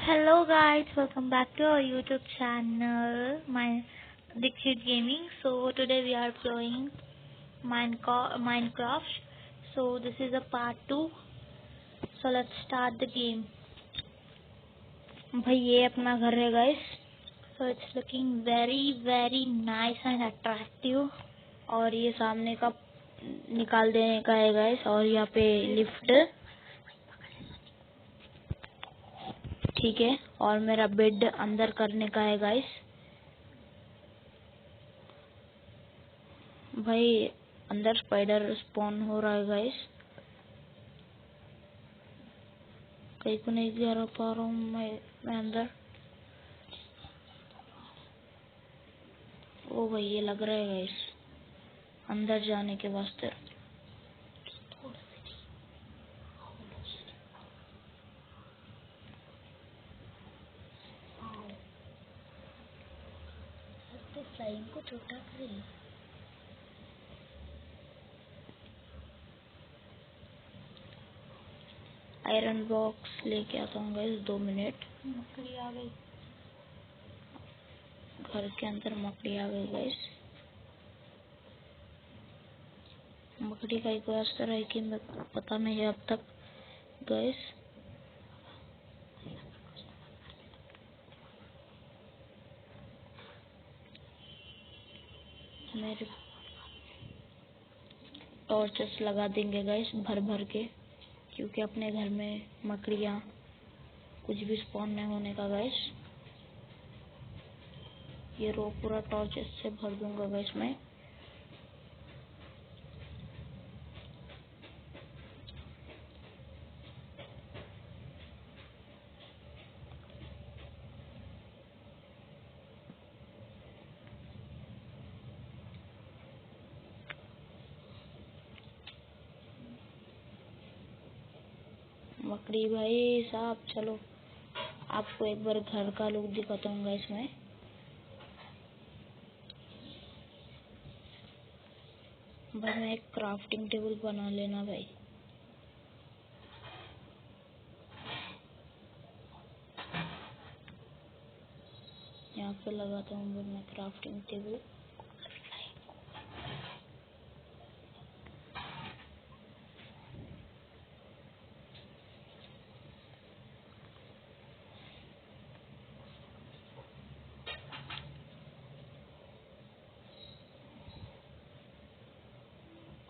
Hello guys, welcome back to our YouTube channel, my Dixit Gaming. So today we are playing Minecraft. So this is a part 2. So let's start the game. भाई ये अपना घर है guys. So it's looking very nice and attractive. और ये सामने का निकाल देने का है guys. और यहाँ पे लिफ्ट, ठीक है. और मेरा बेड अंदर करने का है गाइस. भाई अंदर स्पाइडर स्पॉन हो रहा है गाइस. कहीं को नहीं जा पा रहा हूँ मैं अंदर. ओ भाई ये लग रहा है गाइस अंदर जाने के वास्ते. फ्लाइंग को छोटा करें. आयरन बॉक्स लेके आता हूँ गाइस. 2 मिनट. मकड़ी आ गई घर के अंदर. मकड़ी आ गई गाइस. मकड़ी का एक रास्ता है कि मैं पता नहीं है अब तक गाइस. मेरे टॉर्चेस लगा देंगे गाइस भर भर के, क्योंकि अपने घर में मकड़ियाँ कुछ भी स्पॉन नहीं होने का गाइस. ये रो पूरा टॉर्चेस से भर दूंगा गाइस मैं. मकड़ी भाई साहब चलो आपको एक बार घर का लुक दिखाता हूँ गाइस मैं. भाई मैं एक क्राफ्टिंग टेबल बना लेना भाई. यहाँ पे लगाता हूँ मैं क्राफ्टिंग टेबल.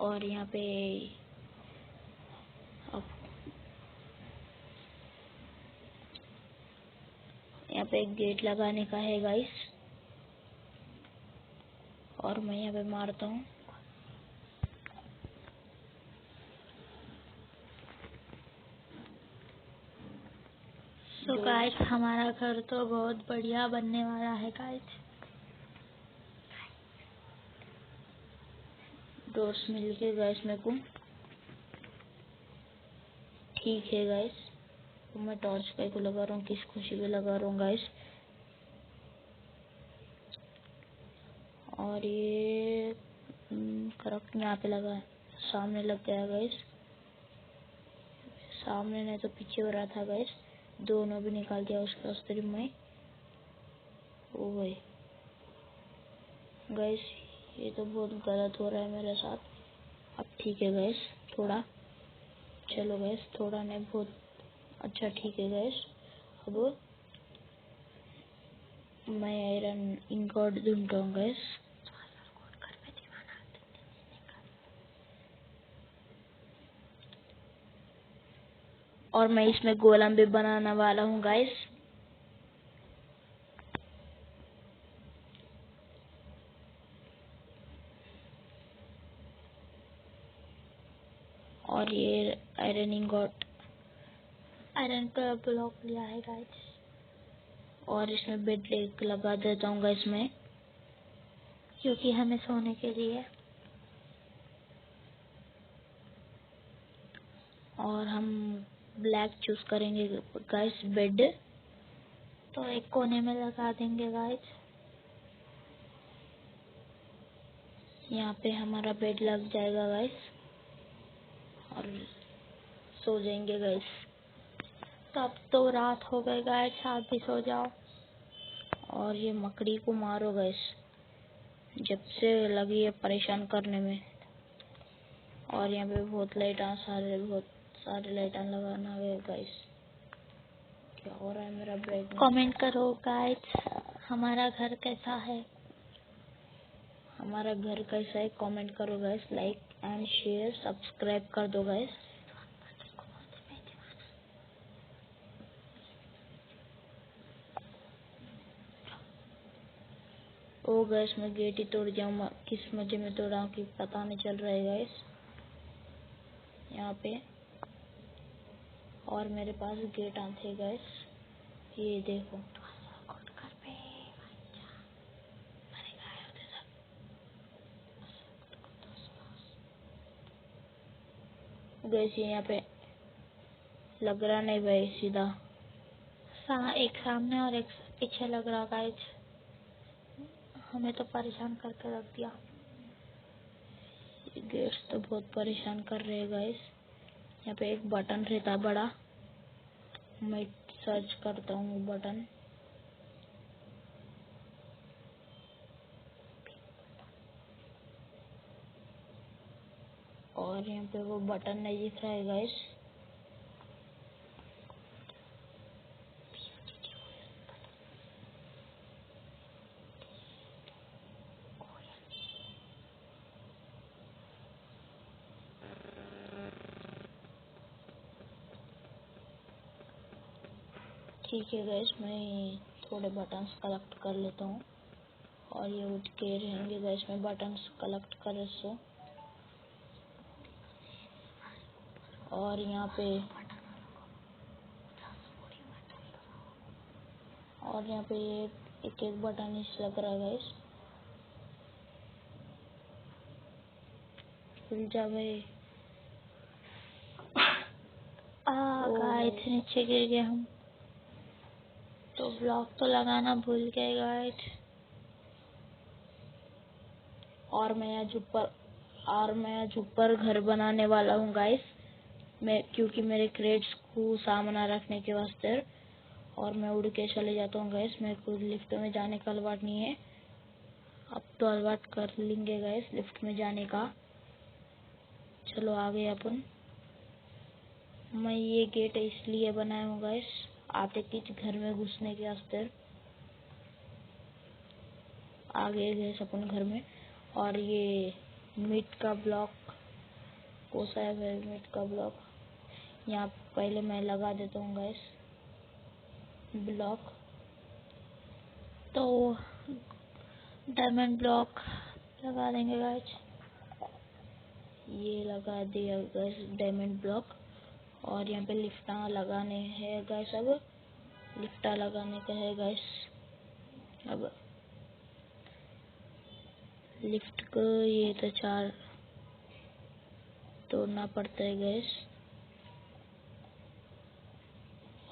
और यहाँ पे अब यहाँ पे एक गेट लगाने का है गाइस. और मैं यहाँ पे मारता हूँ. सो गाइस हमारा घर तो बहुत बढ़िया बनने वाला है गाइस. डोर्स मिल के गाइस मेरे को. ठीक है गाइस. तो मैं टॉर्च पे को लगा रहा हूँ, किस खुशी पे लगा रहा हूँ गाइस. और ये करेक्ट यहाँ पे लगा है. सामने लग गया गाइस. सामने नहीं तो पीछे हो रहा था गाइस. दोनों भी निकाल दिया उसके रास्ते में. ओ भाई गाइस ये तो बहुत गलत हो रहा है मेरे साथ. अब ठीक है गाइस थोड़ा. चलो गाइस थोड़ा नहीं बहुत अच्छा ठीक है गाइस. अब मैं आयरन इंगॉट ढूंढता हूँ गाइस. और मैं इसमें गोलम भी बनाने वाला हूँ गाइस. और ये आयरन इंगॉट, आयरन का ब्लॉक लिया है गाइस. और इसमें बेड लेग लगा देता हूँ गाइस मैं, क्योंकि हमें सोने के लिए. और हम ब्लैक चूज करेंगे गाइस बेड. तो एक कोने में लगा देंगे गाइस. यहाँ पे हमारा बेड लग जाएगा गाइस. और सो जाएंगे गाइस. तो अब तो रात हो गई गाइस, आप भी सो जाओ। और ये मकड़ी को मारो गाइस, जब से लगी है परेशान करने में। और यहाँ पे बहुत सारे लाइट लगाना है गाइस। क्या हो रहा है मेरा बैग में? कमेंट करो गाइस, हमारा घर कैसा है? हमारा घर कैसा है कमेंट करो guys. Like and share subscribe कर दो गाइस। ओ गैस, मैं गेट ही तोड़ जाऊँ, किस मजे में तोड़ा हूँ कि पता नहीं चल रहा है गैस यहाँ पे। और मेरे पास गेट आते गैस, ये देखो। गैस यहाँ पे लग रहा नहीं भाई, सीधा एक सामने और एक पीछे लग रहा गाइस। हमें तो परेशान करके रख दिया। गेट्स तो बहुत परेशान कर रहे हैं गाइस। यहाँ पे एक बटन रहता बड़ा, मैं सर्च करता हूँ बटन। और यहाँ पे वो बटन नहीं दिख रहा है गाइस। ठीक है गाइस, मैं थोड़े बटन्स कलेक्ट कर लेता हूँ और ये उठ के रहेंगे गाइस। मैं बटन्स कलेक्ट कर सो। और यहाँ पे ये एक एक बटन इस लग रहा है गाइस। खुल जा भाई। गाइस नीचे गिर गए हम तो ब्लॉक तो लगाना भूल गए गाइस। और मैं आज ऊपर घर बनाने वाला हूँ गाइस, मैं क्योंकि मेरे क्रेट्स को सामना रखने के वास्ते। और मैं उड़ के चले जाता हूँ गाइस, मेरे को लिफ्ट में जाने का अलवाट नहीं है। अब तो अलवाट कर लेंगे गाइस लिफ्ट में जाने का। चलो आगे अपन। मैं ये गेट इसलिए बनाया हूँ गाइस, आते किस घर में घुसने के वास्ते। आगे गए अपन घर में। और ये मीट का ब्लॉक कोसा है, मीट का ब्लॉक यहाँ पहले मैं लगा देता हूँ गाइस ब्लॉक। तो डायमंड ब्लॉक लगा देंगे गाइस। ये लगा दिया गाइस डायमंड ब्लॉक। और यहाँ पे लिफ्टा लगाने हैं गाइस। अब लिफ्टा लगाने का है गाइस। अब लिफ्ट को ये तो 4 तोड़ना पड़ता है गाइस।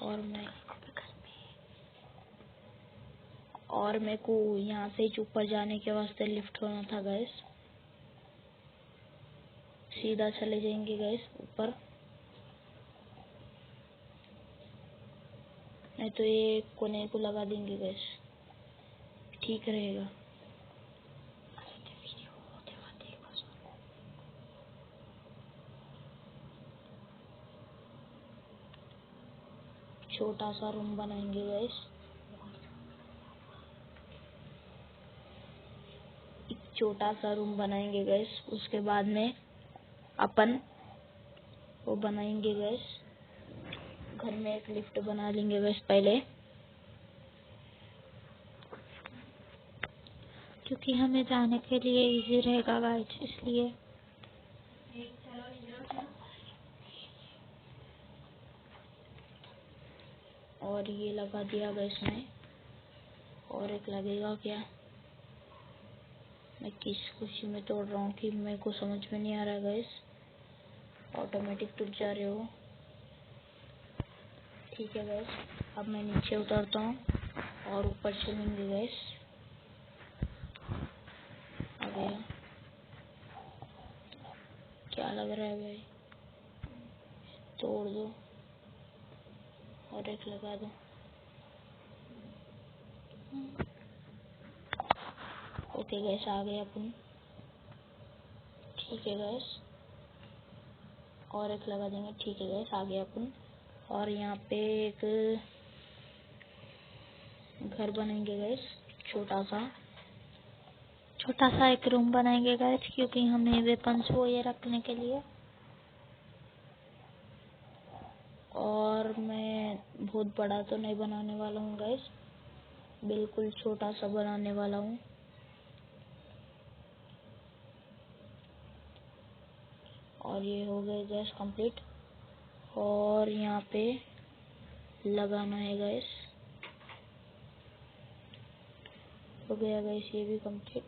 और मेरे को यहाँ से ऊपर जाने के वास्ते लिफ्ट होना था गाइस। सीधा चले जाएंगे गाइस ऊपर, नहीं तो ये कोने को लगा देंगे गाइस, ठीक रहेगा। छोटा सा रूम बनाएंगे गाइस, एक छोटा सा रूम बनाएंगे गाइस। उसके बाद में अपन वो बनाएंगे गाइस, घर में एक लिफ्ट बना लेंगे गाइस पहले, क्योंकि हमें जाने के लिए इजी रहेगा गाइस, इसलिए। और ये लगा दिया गाइस में, और एक लगेगा क्या? मैं किस खुशी में तोड़ रहा हूँ कि मेरे को समझ में नहीं आ रहा गाइस। ऑटोमेटिक टूट जा रहे हो। ठीक है गाइस, अब मैं नीचे उतरता हूँ और ऊपर चलेंगे गाइस। आ गया। क्या लग रहा है भाई? तोड़ दो। और एक लगा दूं। ओके गैस, आ गए अपन। ठीक है गैस, और एक लगा देंगे। ठीक है गैस, आ गए अपन। और यहाँ पे एक घर बनाएंगे गैस, छोटा सा एक रूम बनाएंगे गैस, क्योंकि हमें वेपन्स वो ये रखने के लिए। और मैं बहुत बड़ा तो नहीं बनाने वाला हूँ गैस, बिल्कुल छोटा सा बनाने वाला हूँ। और ये हो गए गैस कंप्लीट। और यहाँ पे लगाना है गैस, हो गया गैस ये भी कंप्लीट।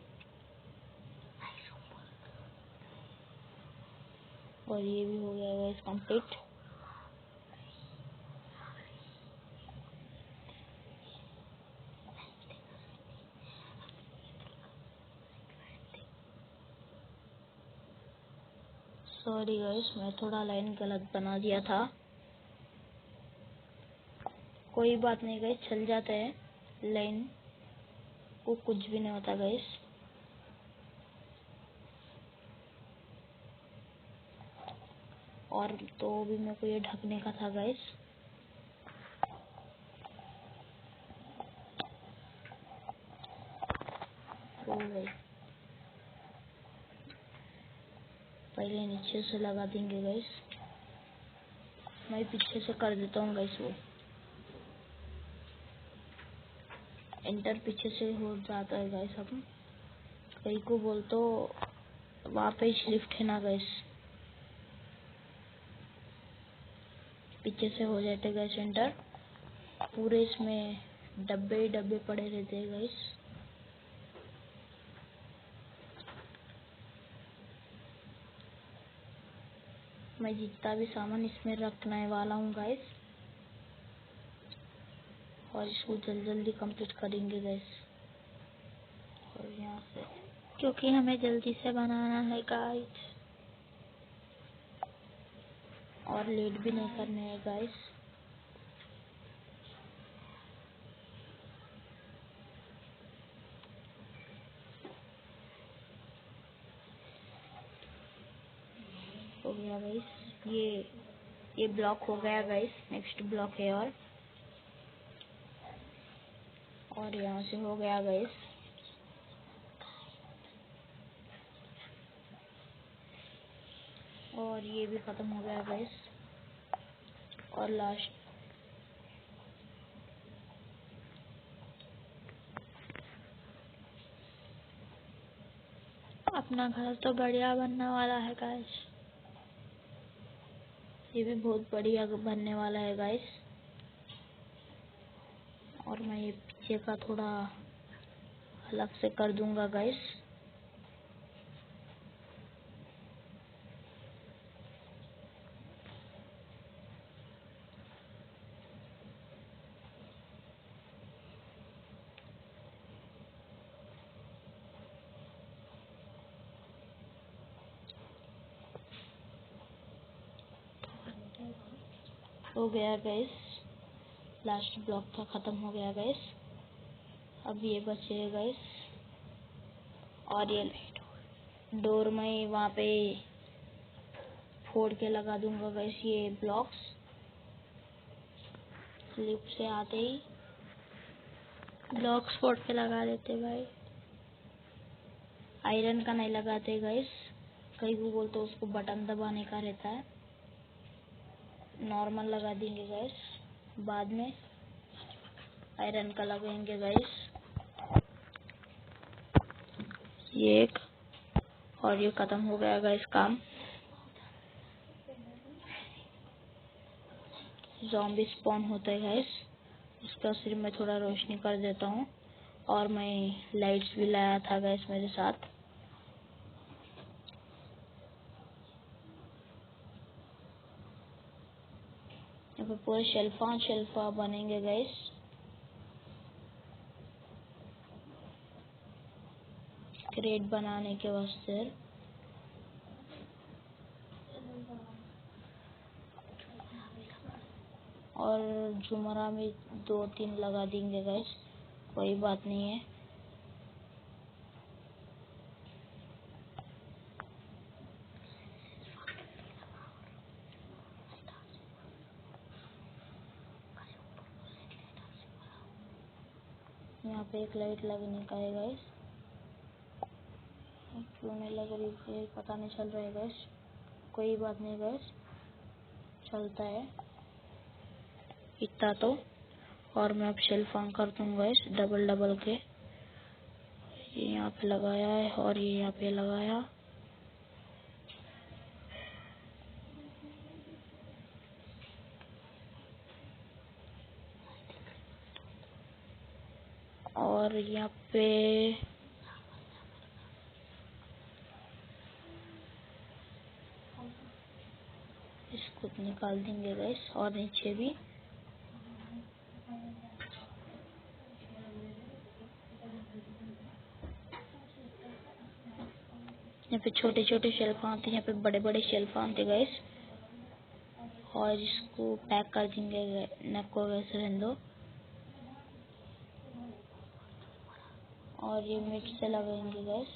और ये भी हो गया गैस कंप्लीट। सॉरी गैस, मैं थोड़ा लाइन गलत बना दिया था। कोई बात नहीं गैस, चल जाता है, लाइन को कुछ भी नहीं होता गैस। और तो भी मेरे को ये ढकने का था गैस। तो गैस पहले नीचे से लगा देंगे गैस, मैं पीछे से कर देता हूँ गैस। वो एंटर पीछे से हो जाता है गैस। अब कहीं को बोल तो वहाँ पे लिफ्ट है ना गैस, पीछे से हो जाते गैस एंटर। पूरे इसमें डब्बे ही डब्बे पड़े रहते हैं गैस। मैं जितना भी सामान इसमें रखने वाला हूँ गैस, और इसको जल्दी कंप्लीट करेंगे गैस। और यहाँ से, क्योंकि हमें जल्दी से बनाना है गाइस, और लेट भी नहीं करने है गाइस। हो गया गाइस, ये ब्लॉक हो गया गाइस। नेक्स्ट ब्लॉक है। और यहाँ से हो गया गाइस। और ये भी खत्म हो गया गाइस। और लास्ट, अपना घर तो बढ़िया बनने वाला है गाइस। ये भी बहुत बढ़िया बनने वाला है गाइस। और मैं ये पीछे का थोड़ा अलग से कर दूंगा गाइस। हो गया गाइस, लास्ट ब्लॉक था, खत्म हो गया गाइस। अब ये बचे गाइस। और ये डोर में वहाँ पे फोड़ के लगा दूंगा गाइस ये ब्लॉक्स। लिफ्ट से आते ही ब्लॉक्स फोड़ के लगा देते भाई। आयरन का नहीं लगाते गाइस, कई को बोलते उसको बटन दबाने का रहता है। नॉर्मल लगा देंगे गाइस, बाद में आयरन का लगाएंगे गाइस। ये एक, और ये खत्म हो गया गाइस काम। ज़ॉम्बी स्पॉन होते हैं गाइस, इसका सिर्फ मैं थोड़ा रोशनी कर देता हूँ। और मैं लाइट्स भी लाया था गाइस मेरे साथ। यहाँ पे पूरे शेल्फा बनेंगे गाइस। क्रेट बनाने के वास्ते। और झुमरा में 2-3 लगा देंगे गाइस, कोई बात नहीं है। यहाँ पे एक लाइट लगने का है गाइस, क्यों नहीं लग रही है पता नहीं चल रहा है गाइस, कोई बात नहीं गाइस, चलता है इतना तो। और मैं अब शेल्फ ऑन कर दूंगा गाइस, डबल के। ये यहाँ पे लगाया है और ये यहाँ पे लगाया। और यहाँ पे इसको निकाल देंगे गाइस, और नीचे भी। यहाँ पे छोटे छोटे शेल्फ आते हैं, यहाँ पे बड़े बड़े शेल्फ आते गाइस। और इसको पैक कर देंगे, नेक को वैसे रहने दो। और ये मिट से लगाएंगे गाइस।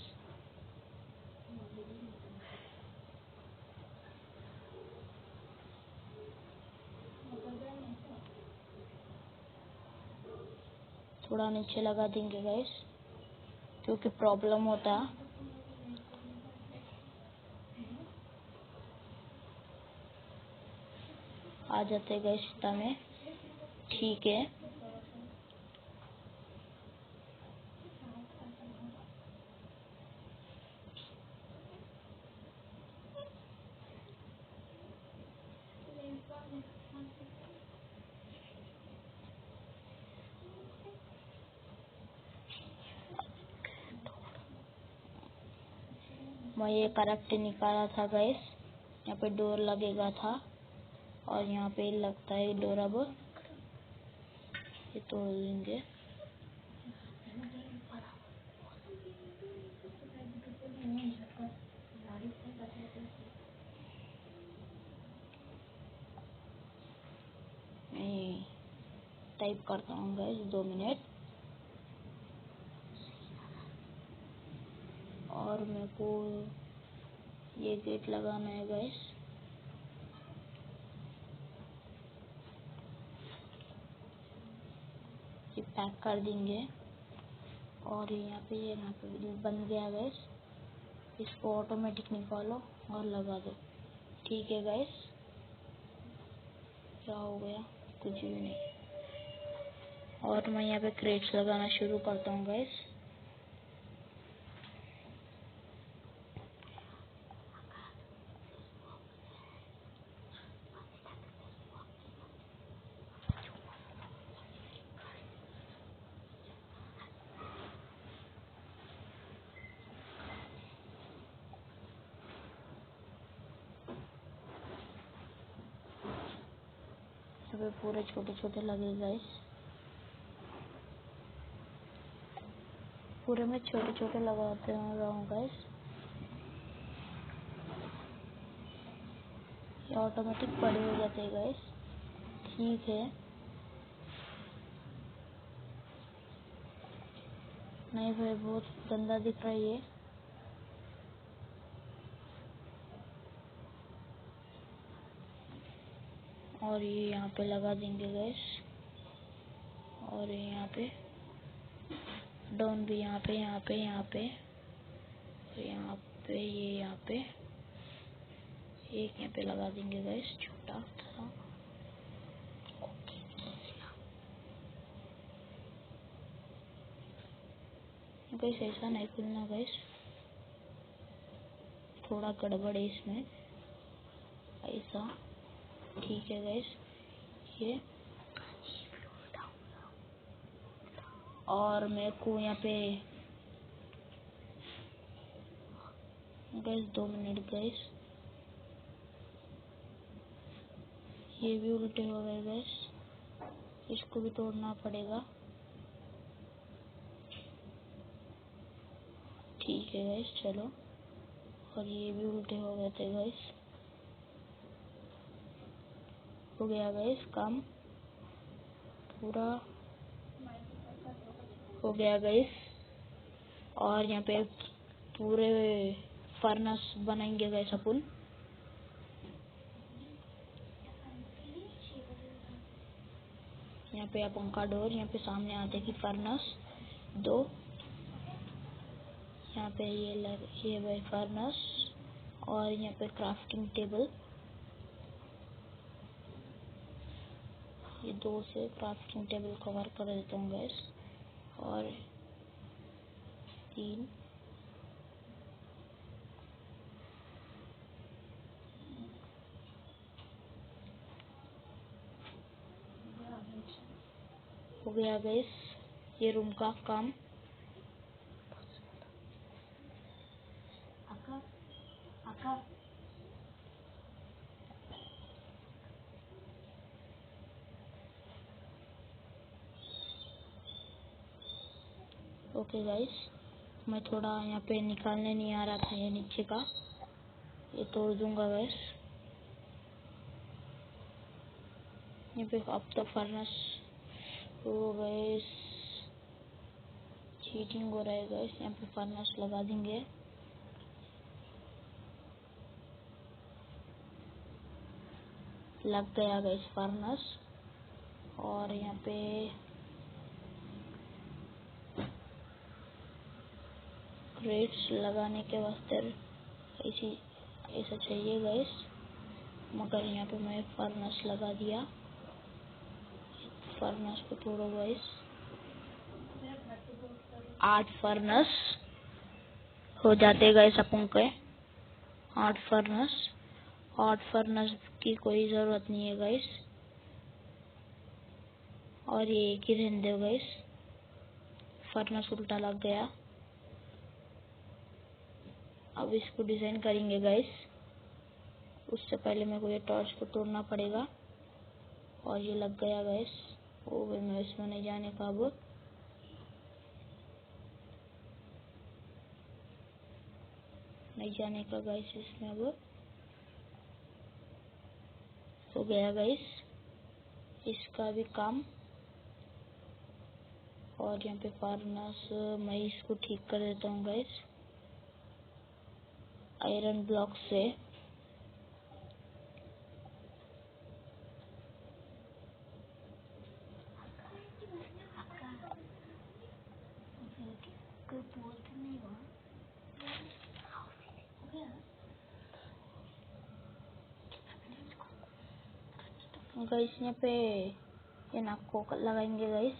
थोड़ा नीचे लगा देंगे गाइस, क्योंकि प्रॉब्लम होता है। आ जाते गाइस इतना में, ठीक है। मैं ये करेक्ट निकाला था गाइस, यहाँ पे डोर लगेगा था और यहाँ पे लगता है डोर। अब ये तोड़ देंगे। मैं टाइप करता हूँ गाइस, 2 मिनट। और मेरे को ये गेट लगाना है गाइस। ये पैक कर देंगे। और यहाँ पे बन गया गाइस। इसको ऑटोमेटिक निकालो और लगा दो, ठीक है गाइस। क्या हो गया, कुछ भी नहीं। और मैं यहाँ पे क्रेट्स लगाना शुरू करता हूँ गाइस। सब पूरे छोटे छोटे लगे गाइस, पूरे में छोटे छोटे लगाते रहूँ गाइस। ये ऑटोमेटिक बड़े हो जाते हैं गाइस, ठीक है। नहीं भाई, बहुत गंदा दिख रहा है ये। और ये यहाँ पे लगा देंगे गाइस। और ये यहाँ पे डाउन भी, यहाँ पे यहाँ पे यहाँ पे यहाँ पे, ये यहाँ पे एक यहाँ पे लगा देंगे गाइस, छोटा सा। गाइस ऐसा नहीं खुलना गाइस, थोड़ा गड़बड़ है इसमें, ऐसा, ठीक है गाइस। ये और मेरे को यहाँ पे गाइस 2 मिनट गाइस, ये भी उल्टे हो गए गाइस, इसको भी तोड़ना पड़ेगा, ठीक है गाइस। चलो, और ये भी उल्टे हो गए थे गाइस, हो गया गाइस काम। पूरा हो गया गाइस। और यहाँ पे पूरे फर्नेस बनाएंगे गाइस अपन। यहाँ पे अपन का डोर, यहाँ पे सामने आते की फर्नेस 2, यहाँ पे ये भाई फर्नेस, और यहाँ पे क्राफ्टिंग टेबल, ये 2 से क्राफ्टिंग टेबल कवर कर देता हूँ गैस। और 3 हो गया गैस ये रूम का काम। ओके गाइस, मैं थोड़ा यहाँ पे निकालने नहीं आ रहा था ये नीचे का, ये तोड़ दूंगा गाइस। यहाँ पे अब तो फर्नेस हो गाइस, चीटिंग हो रहा है गाइस। यहाँ पे फर्नेस लगा देंगे। लग गया गाइस फर्नेस। और यहाँ पे क्रेट्स लगाने के वास्ते ऐसा चाहिए गाइस, मगर यहाँ पे मैं फर्नेस लगा दिया। फर्नेस को तोड़ो गाइस। 8 फर्नेस हो जाते गाइस अपन के। 8 फर्नेस, 8 फर्नेस की कोई जरूरत नहीं है गाइस। और ये एक ही रहने दो गाइस। फर्नेस उल्टा लग गया। अब इसको डिजाइन करेंगे गाइस। उससे पहले मेरे को ये टॉर्च को तोड़ना पड़ेगा। और ये लग गया गाइस। ओ भाई, मैं इसमें नहीं जाने का, अब नहीं जाने का गाइस इसमें। अब हो गया गाइस इसका भी काम। और यहाँ पे फर्नेस मैं इसको ठीक कर देता हूँ गाइस आयरन ब्लॉक से। गाइस यहाँ पे ये नाक को लगाएंगे गाइस।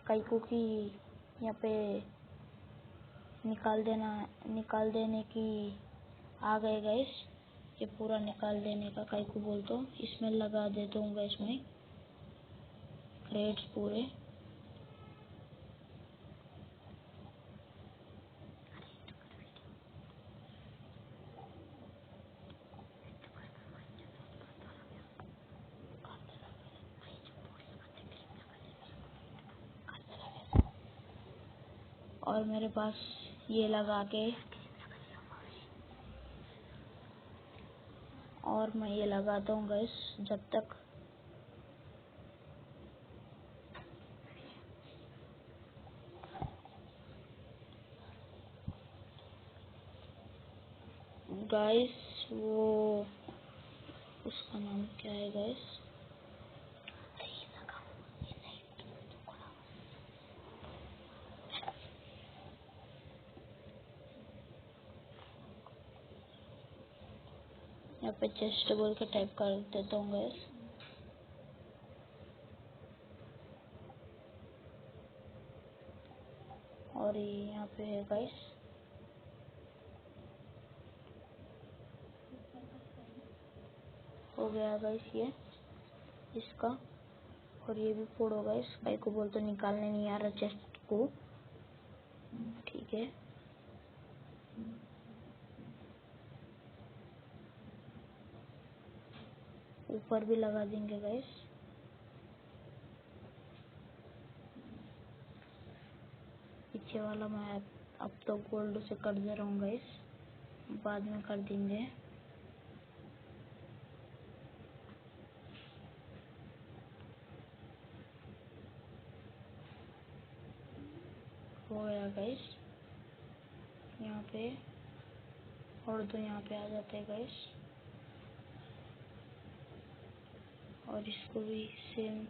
काईको की यहाँ पे निकाल देने की आ गए गाइस। ये पूरा निकाल देने का काईको बोलते हो। इसमें लगा देता हूँ गाइस मैं क्रेट्स पूरे। और मेरे पास ये लगा के, और मैं ये लगाता हूँ गाइस जब तक गाइस वो उसका नाम क्या है गाइस, यहाँ पे चेस्ट बोल के टाइप कर देता हूँ गाइस। और ये यहाँ पे है गाइस। हो गया गाइस ये इसका। और ये भी फोड़ो गाइस। भाई को बोल तो निकालने नहीं आ रहा चेस्ट को। ठीक है, ऊपर भी लगा देंगे गाइस। पीछे वाला मैं अब तो गोल्ड से कर दे रहा हूँ गाइस, बाद में कर देंगे। हो गया गाइस यहाँ पे, और तो यहाँ पे आ जाते हैं गाइस, और इसको भी सेम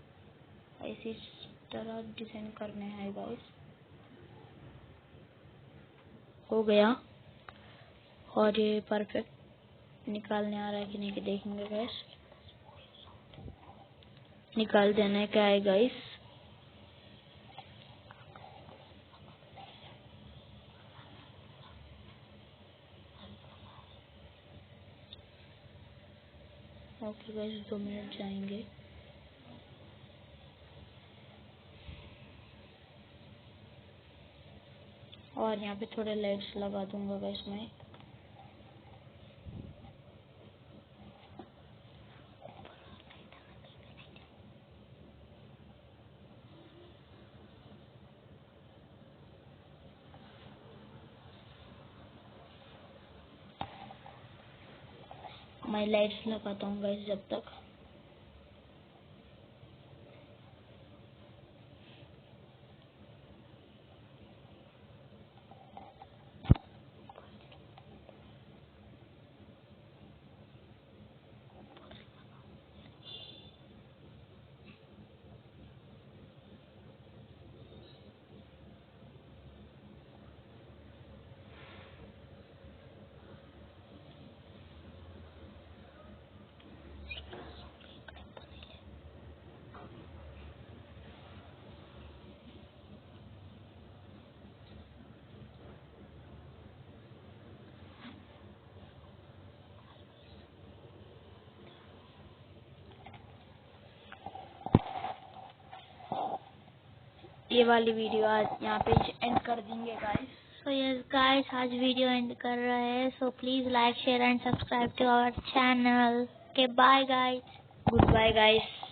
इसी तरह डिजाइन करने हैं गाइस। हो गया, और ये परफेक्ट निकालने आ रहा है कि नहीं कि देखेंगे गाइस। निकाल देना है क्या है गाइस। ओके गाइस 2 मिनट जाएंगे। और यहाँ पे थोड़े लाइट्स लगा दूंगा गाइस मैं। मैं लाइट्स लगाता हूँ गाइस जब तक। ये वाली वीडियो आज यहाँ पे एंड कर देंगे गाइस। सो यस गाइस, आज वीडियो एंड कर रहे हैं। So please like share and subscribe to our channel. Okay bye guys, good bye guys.